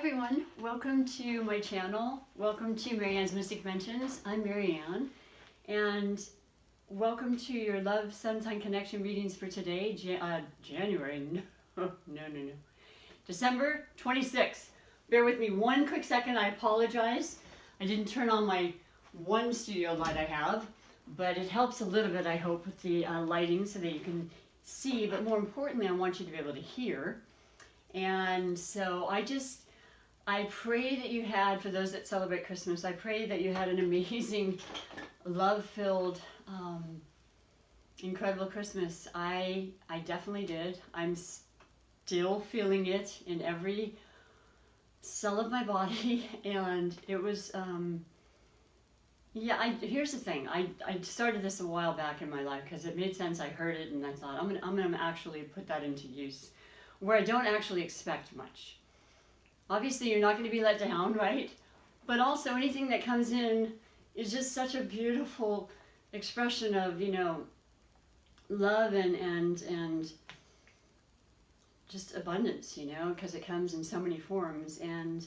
everyone, welcome to my channel. Welcome to MaryAnne's Mystic Dimensions. I'm MaryAnne, and welcome to your Love Sun Sign Connection readings for today, January, no, December 26th. Bear with me one quick second, I apologize. I didn't turn on my one studio light I have, but it helps a little bit, I hope, with the lighting so that you can see, but more importantly, I want you to be able to hear. And so I pray that you had, for those that celebrate Christmas, I pray that you had an amazing, love-filled, incredible Christmas. I definitely did. I'm still feeling it in every cell of my body, and it was, here's the thing. I started this a while back in my life because it made sense. I heard it, and I thought, I'm gonna actually put that into use, where I don't actually expect much. Obviously, you're not going to be let down, right? But also, anything that comes in is just such a beautiful expression of, you know, love and just abundance, you know, because it comes in so many forms. And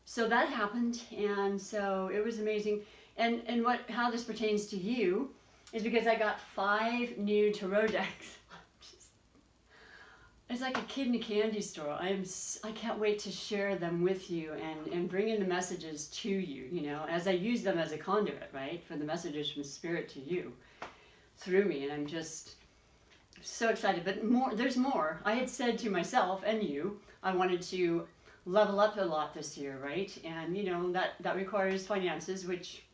so that happened, and so it was amazing. And how this pertains to you is because I got 5 new tarot decks. It's like a kid in a candy store. I can't wait to share them with you and bring in the messages to you, you know, as I use them as a conduit, right, for the messages from Spirit to you through me. And I'm just so excited. But there's more. I had said to myself and you, I wanted to level up a lot this year, right? And, you know, that requires finances, which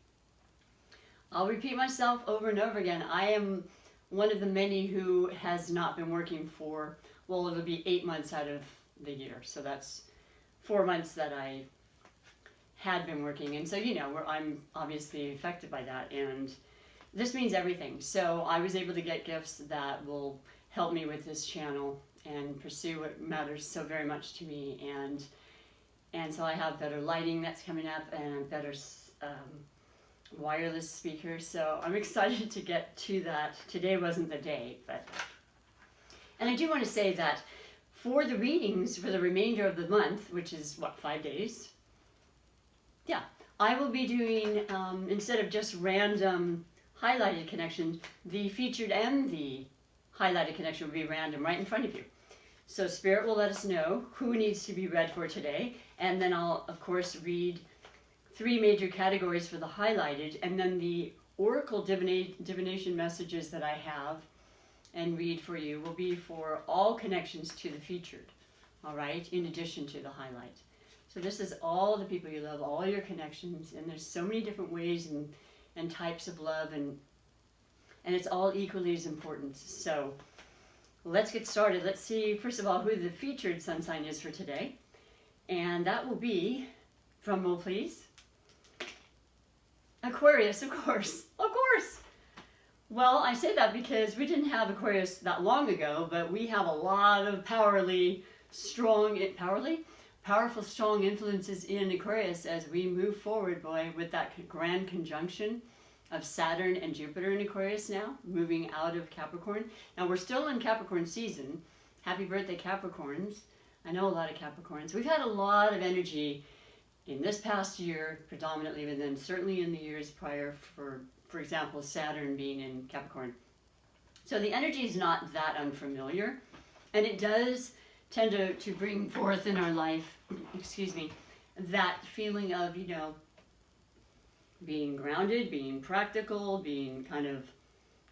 I'll repeat myself over and over again. I am one of the many who has not been working for, well, it'll be 8 months out of the year. So that's 4 months that I had been working. And so, you know, I'm obviously affected by that. And this means everything. So I was able to get gifts that will help me with this channel and pursue what matters so very much to me. And so I have better lighting that's coming up and a better wireless speaker. So I'm excited to get to that. Today wasn't the day, but... And I do want to say that for the readings for the remainder of the month, which is, 5 days? Yeah, I will be doing, instead of just random highlighted connections, the featured and the highlighted connection will be random right in front of you. So Spirit will let us know who needs to be read for today, and then I'll, of course, read 3 major categories for the highlighted, and then the oracle divination messages that I have and read for you will be for all connections to the featured, all right, in addition to the highlight. So this is all the people you love, all your connections, and there's so many different ways and types of love, and it's all equally as important. So let's get started. Let's see, first of all, who the featured sun sign is for today, and that will be, drum roll please, Aquarius, of course. Well, I say that because we didn't have Aquarius that long ago, but we have a lot of powerful, strong influences in Aquarius as we move forward, boy, with that grand conjunction of Saturn and Jupiter in Aquarius now, moving out of Capricorn. Now, we're still in Capricorn season. Happy birthday, Capricorns. I know a lot of Capricorns. We've had a lot of energy in this past year, predominantly, and then certainly in the years prior for example, Saturn being in Capricorn. So the energy is not that unfamiliar, and it does tend to bring forth in our life, that feeling of, you know, being grounded, being practical, being kind of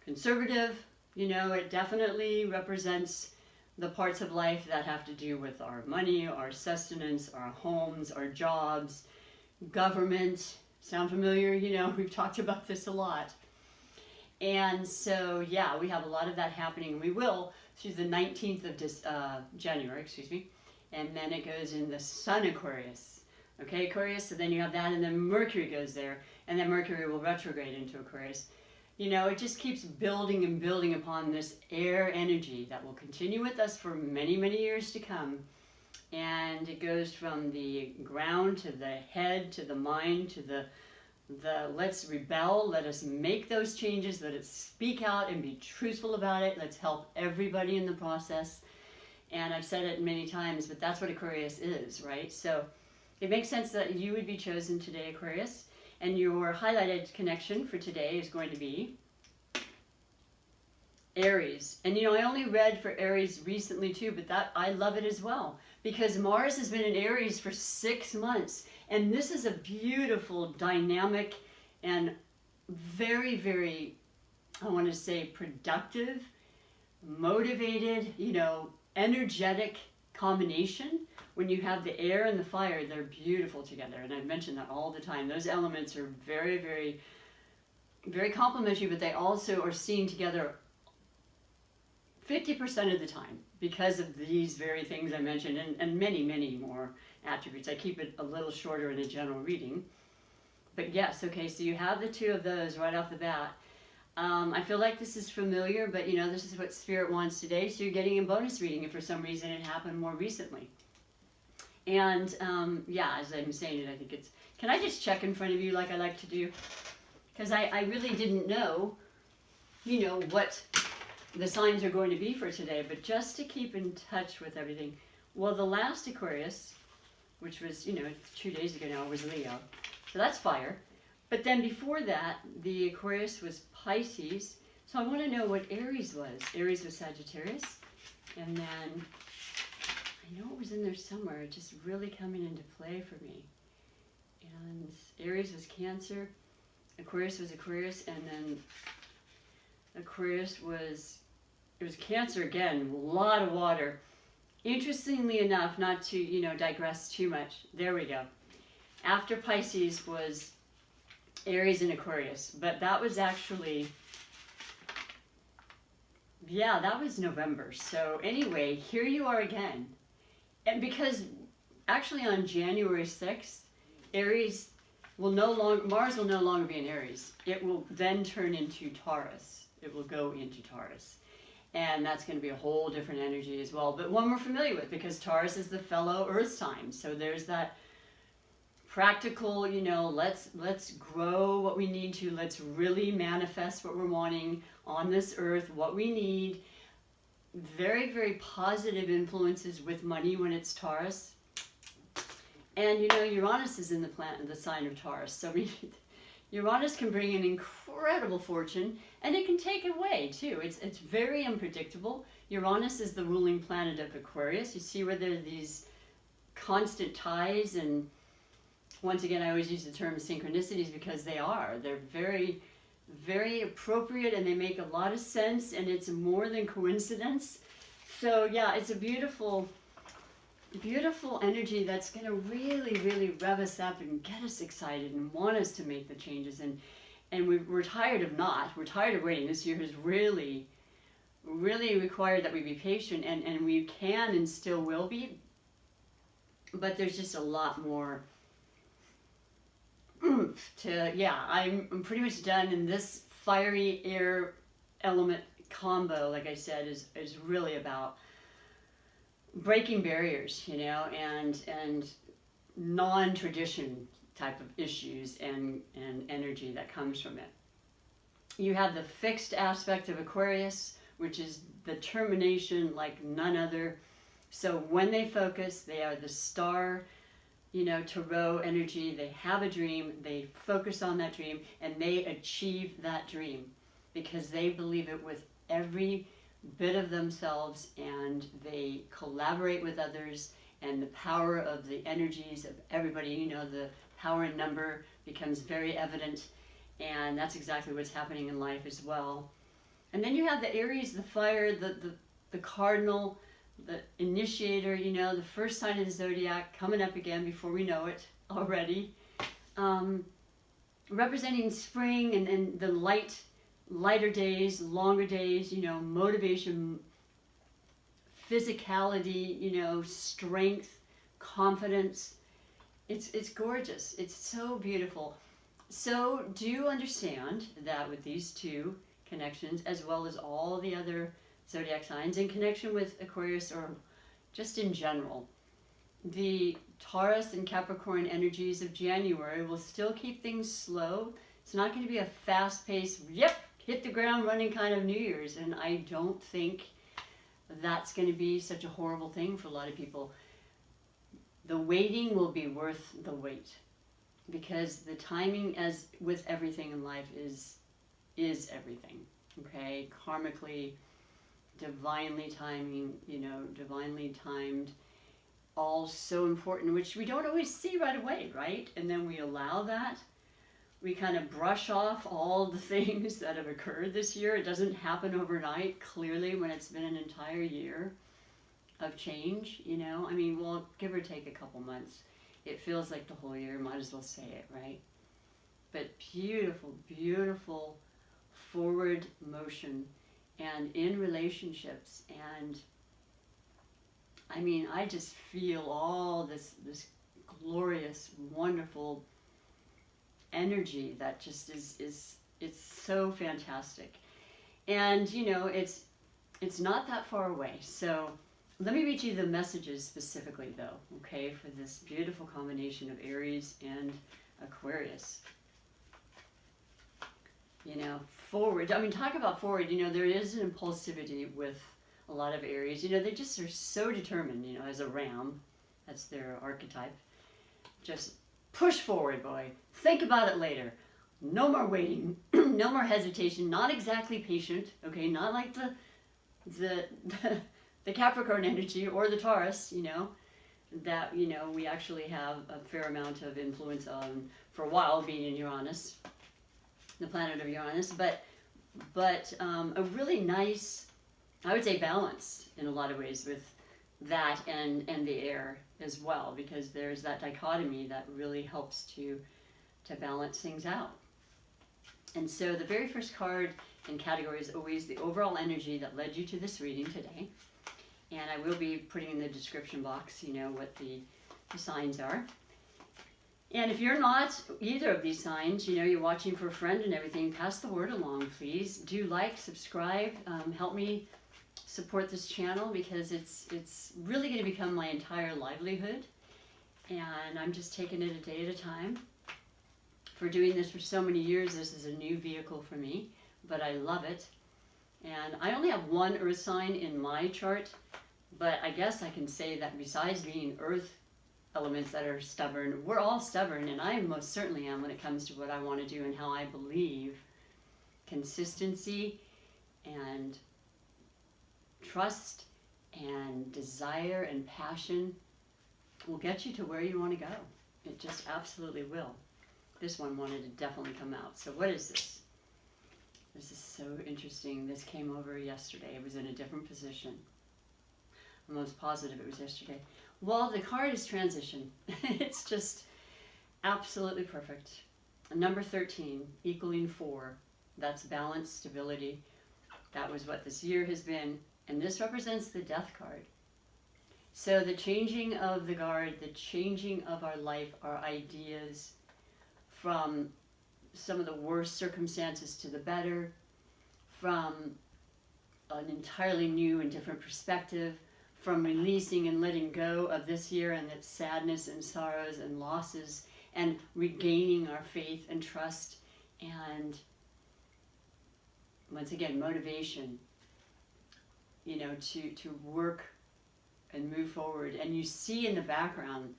conservative. You know, it definitely represents the parts of life that have to do with our money, our sustenance, our homes, our jobs, government. Sound familiar? You know, we've talked about this a lot. And so, yeah, we have a lot of that happening. We will through the 19th of January, and then it goes in the Sun Aquarius. Okay, Aquarius, so then you have that, and then Mercury goes there, and then Mercury will retrograde into Aquarius. You know, it just keeps building and building upon this air energy that will continue with us for many, many years to come. And it goes from the ground to the head to the mind to the let's rebel, let us make those changes, let us speak out and be truthful about it, let's help everybody in the process. And I've said it many times, but that's what Aquarius is, right? So it makes sense that you would be chosen today, Aquarius. And your highlighted connection for today is going to be Aries. And I only read for Aries recently too, but that I love it as well, because Mars has been in Aries for 6 months. And this is a beautiful, dynamic, and very, very, I want to say, productive, motivated, energetic combination. When you have the air and the fire, they're beautiful together. And I mention that all the time. Those elements are very, very, very complementary, but they also are seen together 50% of the time because of these very things I mentioned, and many, many more attributes. I keep it a little shorter in a general reading. But yes, okay, so you have the two of those right off the bat. I feel like this is familiar, but this is what Spirit wants today, so you're getting a bonus reading if for some reason it happened more recently. And yeah, as I'm saying it, I think it's, can I just check in front of you like I like to do? Because I really didn't know, what the signs are going to be for today, but just to keep in touch with everything. Well, the last Aquarius, which was, 2 days ago now, was Leo. So that's fire. But then before that, the Aquarius was Pisces. So I want to know what Aries was. Aries was Sagittarius. And then, I know it was in there somewhere, just really coming into play for me. And Aries was Cancer. Aquarius was Aquarius. And then Aquarius was, it was Cancer again, a lot of water. Interestingly enough, not to, digress too much, there we go. After Pisces was Aries and Aquarius, but that was actually, yeah, that was November. So anyway, here you are again. And because actually on January 6th, Aries will no longer, Mars will no longer be in Aries. It will then turn into Taurus. It will go into Taurus. And that's going to be a whole different energy as well, but one we're familiar with because Taurus is the fellow Earth sign. So there's that practical, let's grow what we need to. Let's really manifest what we're wanting on this earth, what we need. Very, very positive influences with money when it's Taurus. And Uranus is in the sign of Taurus. So Uranus can bring an incredible fortune, and it can take it away too. It's very unpredictable. Uranus is the ruling planet of Aquarius. You see where there are these constant ties, and once again, I always use the term synchronicities because they're very, very appropriate, and they make a lot of sense, and it's more than coincidence. So yeah, it's a beautiful, beautiful energy that's going to really, really rev us up and get us excited and want us to make the changes. And we're tired of not. We're tired of waiting. This year has really, really required that we be patient, and we can and still will be. But there's just a lot more I'm pretty much done. And this fiery air element combo, like I said, is really about breaking barriers, and non-tradition type of issues and energy that comes from it. You have the fixed aspect of Aquarius, which is the termination like none other. So when they focus, they are the star, Tarot energy. They have a dream, they focus on that dream, and they achieve that dream because they believe it with every bit of themselves, and they collaborate with others, and the power of the energies of everybody, the power in number becomes very evident, and that's exactly what's happening in life as well. And then you have the Aries, the fire, the cardinal, the initiator, the first sign of the zodiac coming up again before we know it already, representing spring and the lighter days, longer days, motivation, physicality, strength, confidence. It's gorgeous. It's so beautiful. So do you understand that with these two connections, as well as all the other zodiac signs in connection with Aquarius, or just in general, the Taurus and Capricorn energies of January will still keep things slow. It's not going to be a fast-paced, hit the ground running kind of New Year's, and I don't think that's going to be such a horrible thing for a lot of people. the waiting will be worth the wait, because the timing, as with everything in life, is everything. Okay, karmically, divinely timing, divinely timed, all so important, which we don't always see right away, right? And then we allow that. We kind of brush off all the things that have occurred this year. It doesn't happen overnight, clearly, when it's been an entire year of change, well, give or take a couple months. It feels like the whole year, might as well say it, right? But beautiful, beautiful forward motion, and in relationships, and I just feel all this glorious, wonderful energy that just it's so fantastic. And it's not that far away. So let me read you the messages specifically, though, okay, for this beautiful combination of Aries and Aquarius. Forward. Talk about forward. There is an impulsivity with a lot of Aries. They just are so determined, as a ram. That's their archetype. Just push forward, boy. Think about it later. No more waiting. No more hesitation. Not exactly patient, okay? Not like the Capricorn energy or the Taurus, that, we actually have a fair amount of influence on, for a while, being in Uranus, the planet of Uranus, but a really nice, I would say, balance in a lot of ways with that and the air as well, because there's that dichotomy that really helps to balance things out. And so the very first card in category is always the overall energy that led you to this reading today. And I will be putting in the description box, what the signs are. And if you're not either of these signs, you're watching for a friend and everything, pass the word along, please. Do like, subscribe, help me support this channel, because it's really going to become my entire livelihood. And I'm just taking it a day at a time. For doing this for so many years, this is a new vehicle for me, but I love it. And I only have one earth sign in my chart, but I guess I can say that besides being earth elements that are stubborn, we're all stubborn, and I most certainly am when it comes to what I want to do and how I believe consistency and trust and desire and passion will get you to where you want to go. It just absolutely will. This one wanted to definitely come out. So what is this? This is so interesting. This came over yesterday. It was in a different position. I'm most positive it was yesterday. Well, the card is transition. It's just absolutely perfect. Number 13, equaling 4. That's balance, stability. That was what this year has been. And this represents the death card. So the changing of the guard, the changing of our life, our ideas, from some of the worst circumstances to the better, from an entirely new and different perspective, from releasing and letting go of this year and its sadness and sorrows and losses, and regaining our faith and trust, and once again, motivation, to work and move forward. And you see in the background,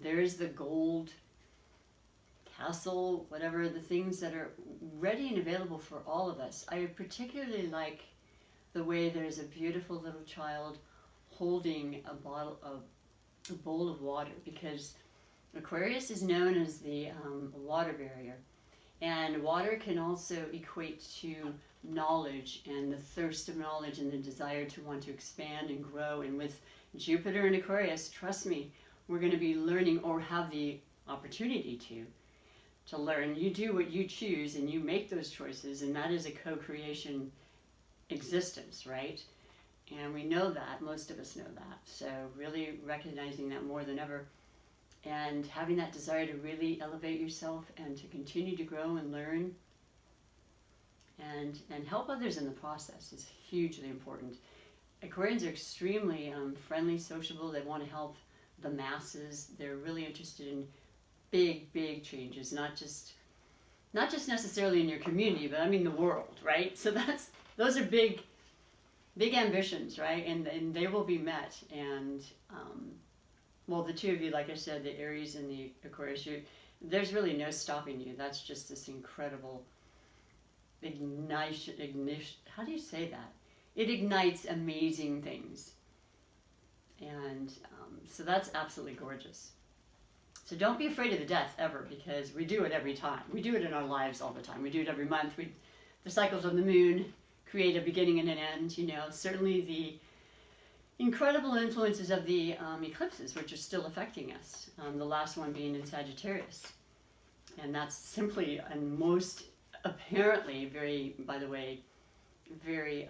there's the gold castle, whatever, the things that are ready and available for all of us. I particularly like the way there's a beautiful little child holding a bowl of water, because Aquarius is known as the water barrier, and water can also equate to knowledge and the thirst of knowledge and the desire to want to expand and grow. And with Jupiter and Aquarius, trust me, we're going to be learning, or have the opportunity to learn. You do what you choose and you make those choices, and that is a co-creation existence, right? And we know that, most of us know that. So really recognizing that more than ever, and having that desire to really elevate yourself and to continue to grow and learn and help others in the process is hugely important. Aquarians are extremely friendly, sociable. They want to help the masses. They're really interested in big changes, not just necessarily in your community, but the world, right? So those are big ambitions, right? And they will be met. And Well, the two of you, like I said, the Aries and the Aquarius, there's really no stopping you. That's just this incredible ignition. How do you say that? It ignites amazing things. And so that's absolutely gorgeous. So don't be afraid of the death ever, because we do it every time. We do it in our lives all the time. We do it every month. The cycles of the moon create a beginning and an end. You know, certainly the incredible influences of the eclipses, which are still affecting us. The last one being in Sagittarius. And that's simply and most apparently very, by the way, very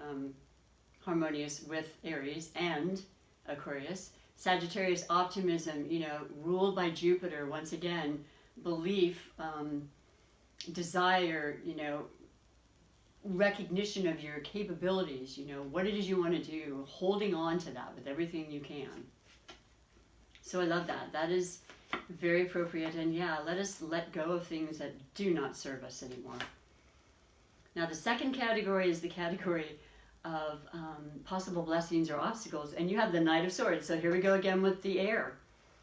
harmonious with Aries and Aquarius. Sagittarius, optimism, you know, ruled by Jupiter, once again, belief, desire, you know, recognition of your capabilities, you know, what it is you want to do, holding on to that with everything you can. So I love that. That is very appropriate. And yeah, let us let go of things that do not serve us anymore. Now the second category is the category of possible blessings or obstacles, and you have the Knight of Swords. So here we go again with the air,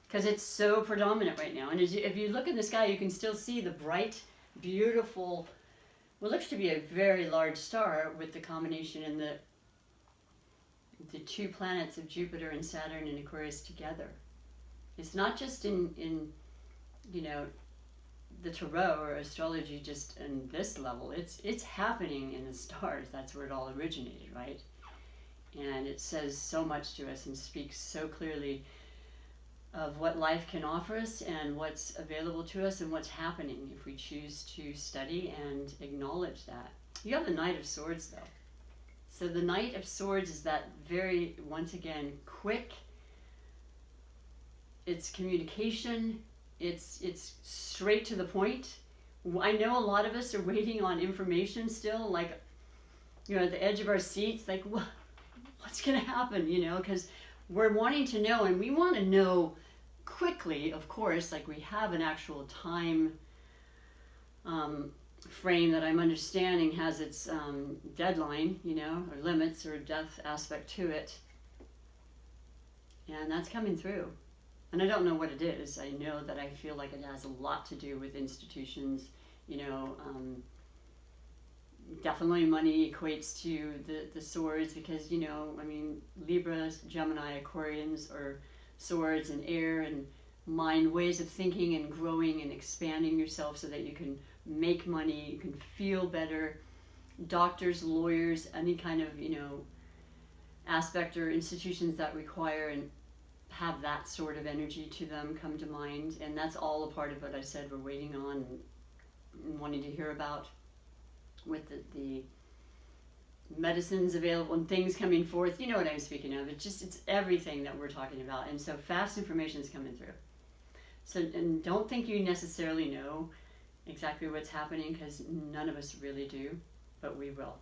because it's so predominant right now. And if you look in the sky, you can still see the bright, beautiful, what looks to be a very large star with the combination in the two planets of Jupiter and Saturn and Aquarius together. It's not just in you know, the tarot or astrology just in this level. It's happening in the stars. That's where it all originated, right? And it says so much to us and speaks so clearly of what life can offer us and what's available to us and what's happening if we choose to study and acknowledge that. You have the Knight of Swords though. So the Knight of Swords is that very, once again, quick, it's communication, it's straight to the point. I know a lot of us are waiting on information still, like, you know, at the edge of our seats, like, what's going to happen, you know, because we're wanting to know, and we want to know quickly, of course, like we have an actual time frame that I'm understanding has its deadline, you know, or limits or death aspect to it. And that's coming through. And I don't know what it is. I know that I feel like it has a lot to do with institutions, you know, definitely money equates to the swords because, you know, I mean, Libras, Gemini, Aquarians are swords and air and mind, ways of thinking and growing and expanding yourself so that you can make money, you can feel better. Doctors, lawyers, any kind of, you know, aspect or institutions that require and have that sort of energy to them come to mind. And that's all a part of what I said we're waiting on and wanting to hear about with the medicines available and things coming forth. You know what I'm speaking of. It's everything that we're talking about. And so fast information is coming through. So, and don't think you necessarily know exactly what's happening, because none of us really do, but we will.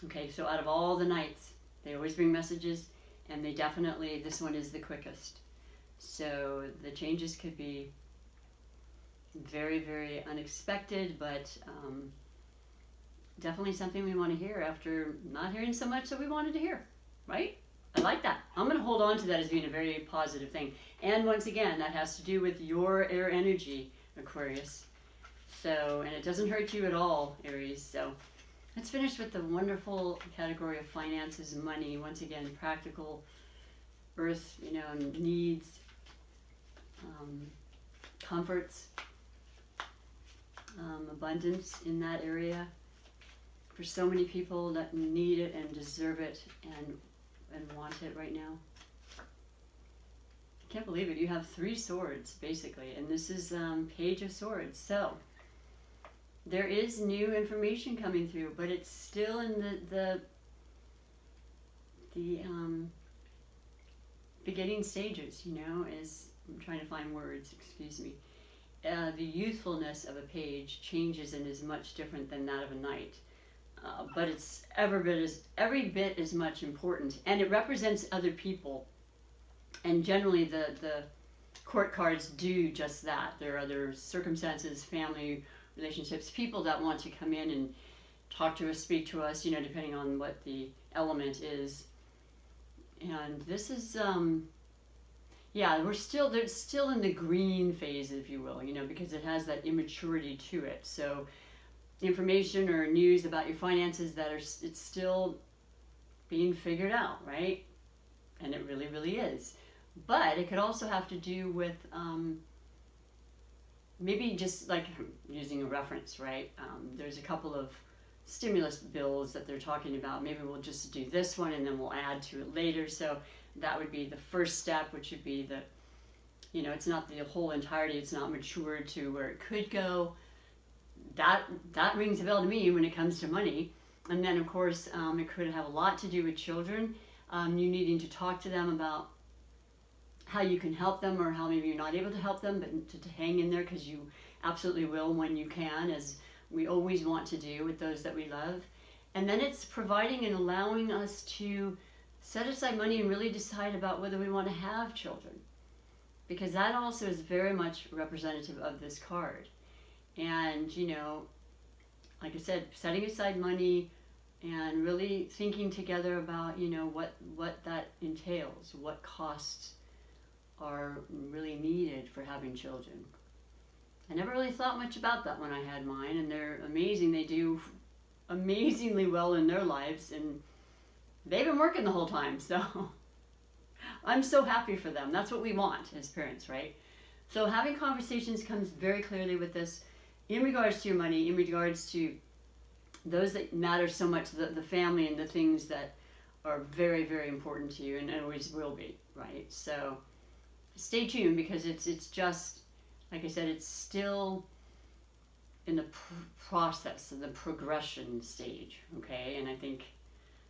Okay, so out of all the nights, they always bring messages, and they definitely, this one is the quickest. So the changes could be very, very unexpected, but definitely something we want to hear after not hearing so much that we wanted to hear, right? I like that. I'm going to hold on to that as being a very positive thing. And once again, that has to do with your air energy, Aquarius. So, and it doesn't hurt you at all, Aries. So let's finish with the wonderful category of finances and money. Once again, practical, earth, you know, needs, comforts, abundance in that area for so many people that need it and deserve it and want it right now. I can't believe it. You have 3 swords, basically, and this is Page of Swords. So there is new information coming through, but it's still in the beginning stages, you know, as I'm trying to find words, excuse me. The youthfulness of a page changes and is much different than that of a knight. But it's every bit as much important, and it represents other people. And generally the court cards do just that. There are other circumstances, family relationships, people that want to come in and talk to us, speak to us, you know, depending on what the element is. And this is, yeah, they're still in the green phase, if you will, because it has that immaturity to it. So information or news about your finances it's still being figured out, right? And it really, really is. But it could also have to do with maybe just like using a reference, right? There's a couple of stimulus bills that they're talking about. Maybe we'll just do this one and then we'll add to it later. So that would be the first step, which would be it's not the whole entirety, it's not matured to where it could go. That rings a bell to me when it comes to money. And then of course it could have a lot to do with children. You needing to talk to them about how you can help them, or how maybe you're not able to help them, but to hang in there, because you absolutely will when you can, as we always want to do with those that we love. And then it's providing and allowing us to set aside money and really decide about whether we want to have children, because that also is very much representative of this card. And like I said, setting aside money and really thinking together about what that entails, what costs are really needed for having children. I never really thought much about that when I had mine, and they're amazing. They do amazingly well in their lives, and they've been working the whole time, so I'm so happy for them. That's what we want as parents, right? So having conversations comes very clearly with this in regards to your money, in regards to those that matter so much, the family and the things that are very, very important to you, and always will be, right? So stay tuned, because it's just, like I said, it's still in the process, in the progression stage, okay? And I think,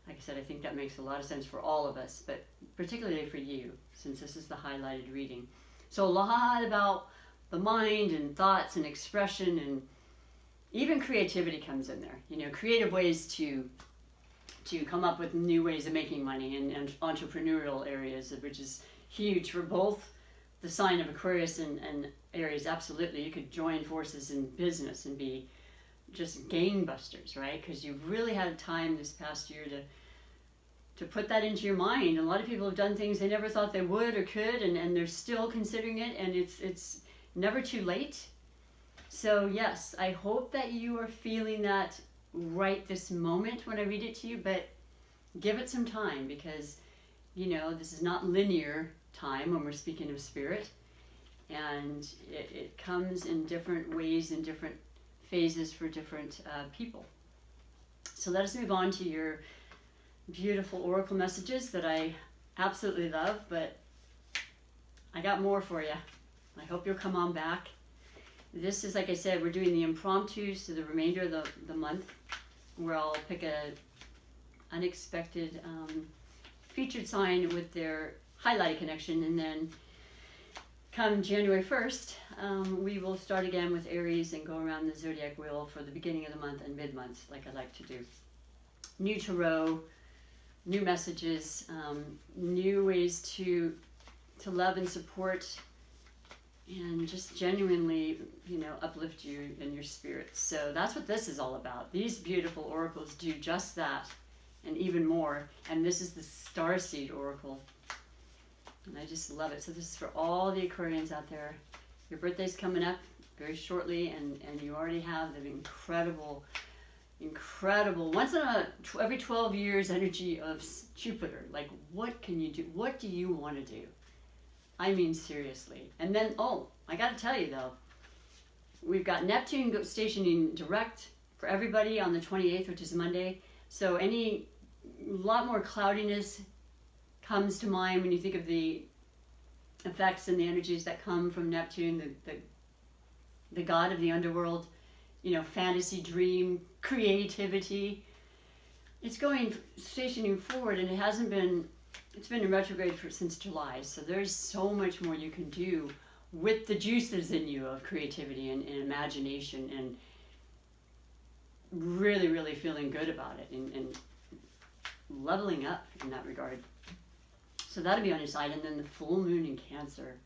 like I said, I think that makes a lot of sense for all of us, but particularly for you, since this is the highlighted reading. So a lot about the mind and thoughts and expression, and even creativity comes in there. Creative ways to come up with new ways of making money, and entrepreneurial areas, which is huge for both the sign of Aquarius and Aries. Absolutely, you could join forces in business and be just gangbusters, right? Because you've really had time this past year to put that into your mind. A lot of people have done things they never thought they would or could, and they're still considering it, and it's never too late. So yes, I hope that you are feeling that right this moment when I read it to you, but give it some time, because this is not linear time when we're speaking of spirit, and it comes in different ways, in different phases for different people. So let us move on to your beautiful oracle messages that I absolutely love, but I got more for you. I hope you'll come on back. This is, like I said, we're doing the impromptus to the remainder of the month, where I'll pick a unexpected featured sign with their highlighted connection, and then come January 1st, we will start again with Aries and go around the zodiac wheel for the beginning of the month and mid-month, like I like to do. New tarot, new messages, new ways to love and support, and just genuinely, uplift you in your spirit. So that's what this is all about. These beautiful oracles do just that, and even more. And this is the Starseed Oracle, and I just love it. So this is for all the Aquarians out there. Your birthday's coming up very shortly, and you already have the incredible, once in every 12 years energy of Jupiter. Like, what can you do? What do you want to do? I mean, seriously. And then, I got to tell you though, we've got Neptune stationing direct for everybody on the 28th, which is Monday. So a lot more cloudiness comes to mind when you think of the effects and the energies that come from Neptune, the god of the underworld, fantasy, dream, creativity. It's stationing forward, and it's been in retrograde since July, so there's so much more you can do with the juices in you of creativity and imagination, and really, really feeling good about it, and leveling up in that regard. So that'll be on your side. And then the full moon in Cancer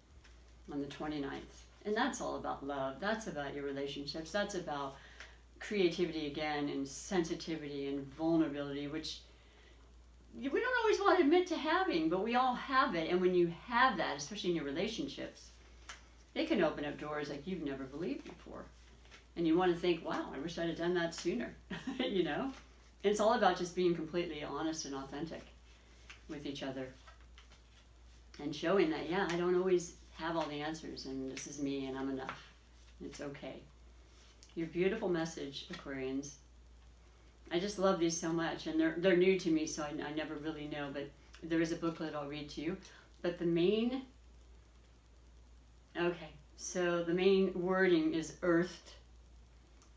on the 29th. And that's all about love. That's about your relationships. That's about creativity again, and sensitivity and vulnerability, which we don't always want to admit to having, but we all have it. And when you have that, especially in your relationships, it can open up doors like you've never believed before. And you want to think, wow, I wish I'd have done that sooner, you know? And it's all about just being completely honest and authentic with each other. And showing that, yeah, I don't always have all the answers, and this is me, and I'm enough. It's okay. Your beautiful message, Aquarians. I just love these so much, and they're new to me, so I never really know, but there is a booklet I'll read to you. But the main, okay, so the main wording is earthed,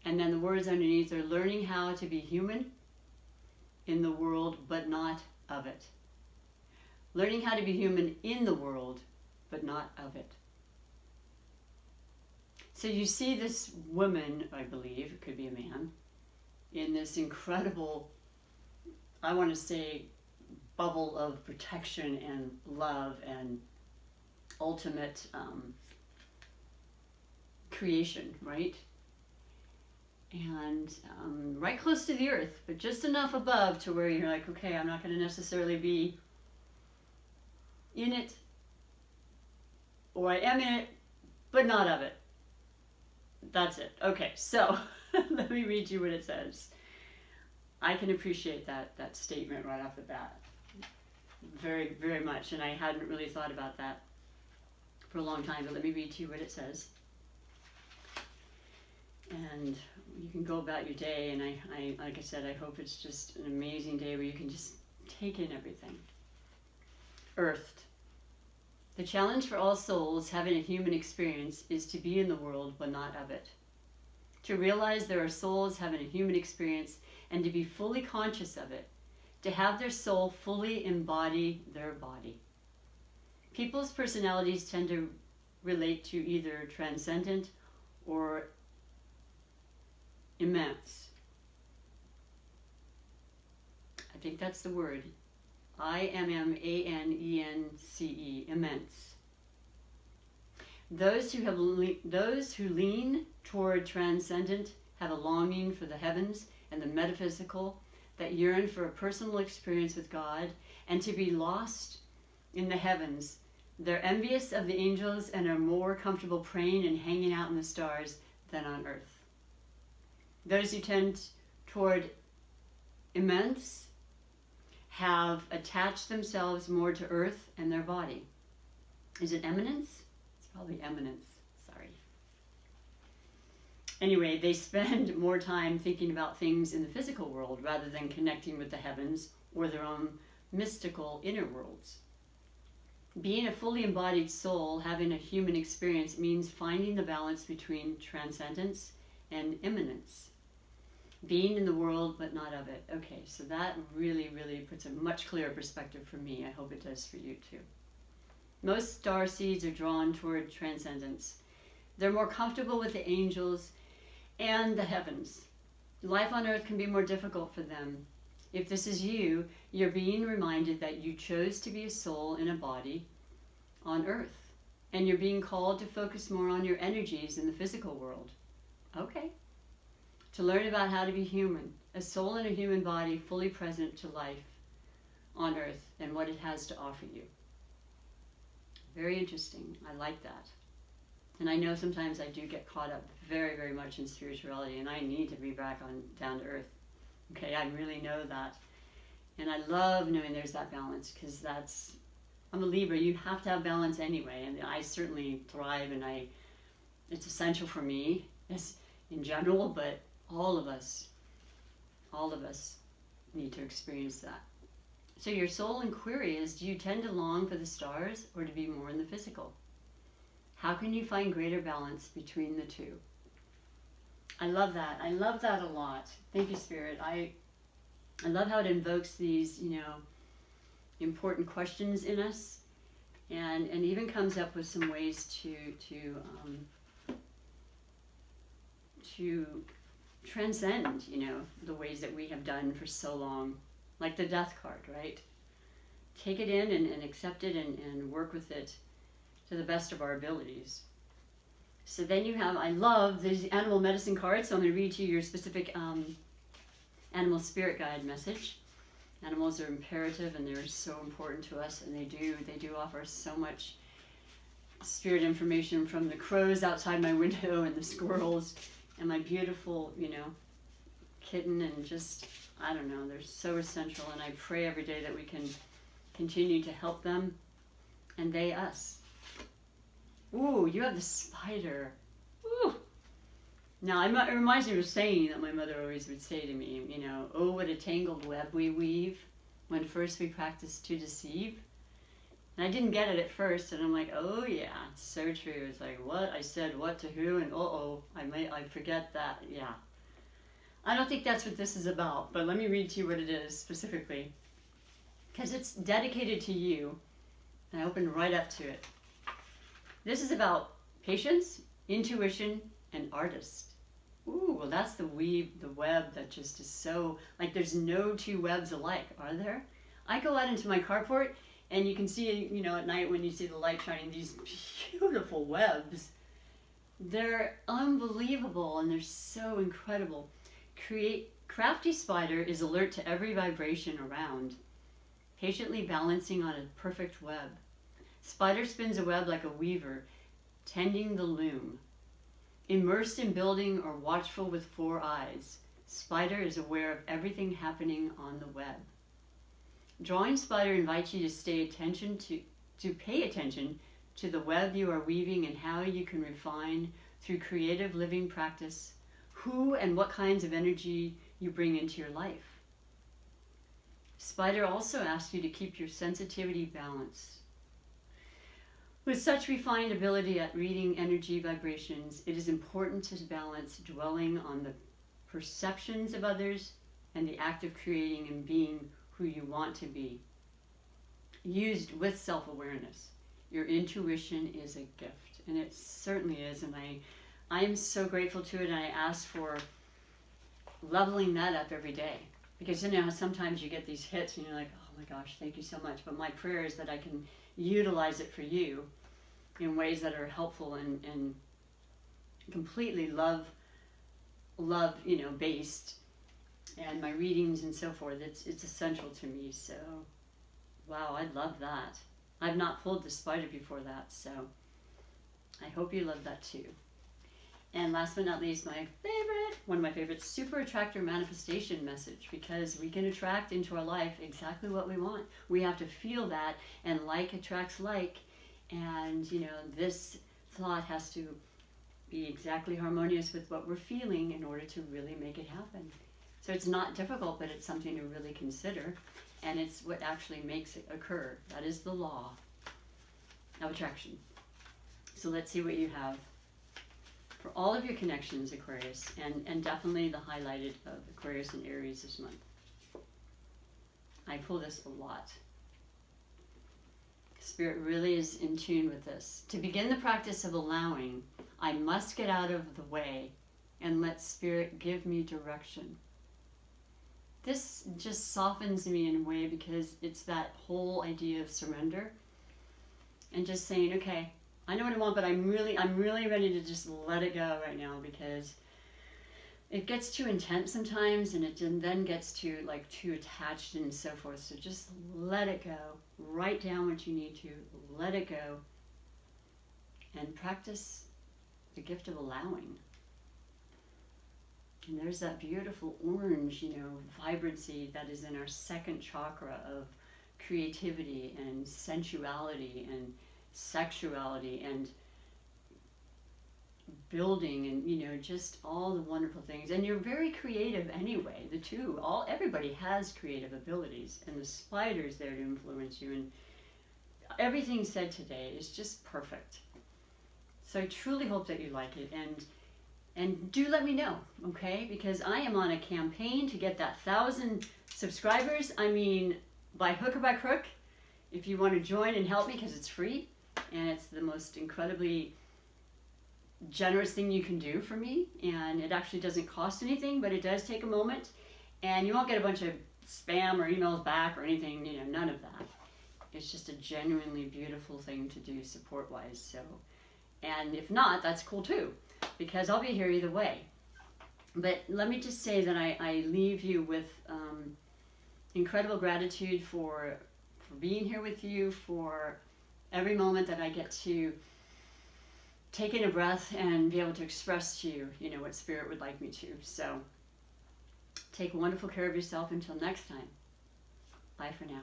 and then the words underneath are learning how to be human in the world, but not of it. Learning how to be human in the world, but not of it. So you see this woman, I believe, it could be a man, in this incredible, I want to say, bubble of protection and love and ultimate creation, right? And right close to the earth, but just enough above to where you're like, okay, I'm not going to necessarily be in it, or I am in it, but not of it. That's it. Okay, so let me read you what it says. I can appreciate that statement right off the bat very, very much, and I hadn't really thought about that for a long time, but let me read to you what it says. And you can go about your day, and I like I said, I hope it's just an amazing day where you can just take in everything. Earthed. The challenge for all souls having a human experience is to be in the world but not of it. To realize there are souls having a human experience and to be fully conscious of it. To have their soul fully embody their body. People's personalities tend to relate to either transcendent or immense. I think that's the word. IMMANENCE, immense. Those who lean toward transcendent have a longing for the heavens and the metaphysical, that yearn for a personal experience with God and to be lost in the heavens. They're envious of the angels and are more comfortable praying and hanging out in the stars than on earth. Those who tend toward immense have attached themselves more to earth and their body. Is it eminence? It's probably eminence, sorry. Anyway, they spend more time thinking about things in the physical world rather than connecting with the heavens or their own mystical inner worlds. Being a fully embodied soul, having a human experience, means finding the balance between transcendence and immanence. Being in the world, but not of it. Okay, so that really, really puts a much clearer perspective for me. I hope it does for you too. Most star seeds are drawn toward transcendence. They're more comfortable with the angels and the heavens. Life on earth can be more difficult for them. If this is you, you're being reminded that you chose to be a soul in a body on earth. And you're being called to focus more on your energies in the physical world. Okay. To learn about how to be human, a soul in a human body fully present to life on earth and what it has to offer you. Very interesting. I like that. And I know sometimes I do get caught up very, very much in spirituality, and I need to be back on down to earth. Okay, I really know that. And I love knowing there's that balance, because I'm a Libra, you have to have balance anyway, and I certainly thrive, and it's essential for me as in general, but all of us need to experience that. So your soul in Aquarius, do you tend to long for the stars or to be more in the physical? How can you find greater balance between the two? I love that. I love that a lot. Thank you, Spirit. I love how it invokes these, important questions in us, and even comes up with some ways to transcend, the ways that we have done for so long, like the death card, right? Take it in and accept it and work with it to the best of our abilities. So then you have, I love these animal medicine cards, so I'm going to read to you your specific animal spirit guide message. Animals are imperative and they're so important to us, and they do offer so much spirit information, from the crows outside my window and the squirrels and my beautiful, kitten, and just, I don't know, they're so essential, and I pray every day that we can continue to help them and they us. Ooh, you have the spider. Ooh. Now, it reminds me of a saying that my mother always would say to me, oh, what a tangled web we weave when first we practice to deceive. And I didn't get it at first, and I'm like, oh yeah, it's so true. It's like, what? I said what to who, and I forget that, yeah. I don't think that's what this is about, but let me read to you what it is specifically, because it's dedicated to you, and I opened right up to it. This is about patience, intuition, and artist. Ooh, well, that's the web that just is so, like, there's no two webs alike, are there? I go out into my carport, and you can see, at night when you see the light shining, these beautiful webs. They're unbelievable, and they're so incredible. Crafty spider is alert to every vibration around, patiently balancing on a perfect web. Spider spins a web like a weaver, tending the loom. Immersed in building or watchful with 4 eyes, spider is aware of everything happening on the web. Drawing spider invites you to pay attention to the web you are weaving and how you can refine through creative living practice who and what kinds of energy you bring into your life. Spider also asks you to keep your sensitivity balanced. With such refined ability at reading energy vibrations, it is important to balance dwelling on the perceptions of others and the act of creating and being who you want to be. Used with self-awareness, your intuition is a gift, and it certainly is, and I am so grateful to it, and I ask for leveling that up every day. Because sometimes you get these hits and you're like, oh my gosh, thank you so much. But my prayer is that I can utilize it for you in ways that are helpful and completely love based. And my readings and so forth, it's essential to me. So, wow, I love that. I've not pulled the spider before that, so I hope you love that too. And last but not least, one of my favorites, super attractor manifestation message, because we can attract into our life exactly what we want. We have to feel that, and like attracts like, and this thought has to be exactly harmonious with what we're feeling in order to really make it happen. So it's not difficult, but it's something to really consider, and it's what actually makes it occur. That is the law of attraction. So let's see what you have for all of your connections, Aquarius, and definitely the highlighted of Aquarius and Aries this month. I pull this a lot. Spirit really is in tune with this. To begin the practice of allowing, I must get out of the way and let Spirit give me direction. This just softens me in a way, because it's that whole idea of surrender and just saying, okay, I know what I want, but I'm really ready to just let it go right now, because it gets too intense sometimes, and it then gets too attached and so forth. So just let it go. Write down what you need to. Let it go. And practice the gift of allowing. And there's that beautiful orange, vibrancy that is in our second chakra of creativity and sensuality and sexuality and building, and just all the wonderful things. And you're very creative anyway. Everybody has creative abilities, and the spider's there to influence you, and everything said today is just perfect. So I truly hope that you like it, and do let me know, okay? Because I am on a campaign to get that 1,000 subscribers. I mean, by hook or by crook, if you want to join and help me, because it's free, and it's the most incredibly generous thing you can do for me, and it actually doesn't cost anything, but it does take a moment, and you won't get a bunch of spam or emails back or anything, none of that. It's just a genuinely beautiful thing to do support-wise. So, and if not, that's cool too, because I'll be here either way. But let me just say that I leave you with incredible gratitude for being here with you, for every moment that I get to take in a breath and be able to express to you, you know, what Spirit would like me to. So take wonderful care of yourself until next time. Bye for now.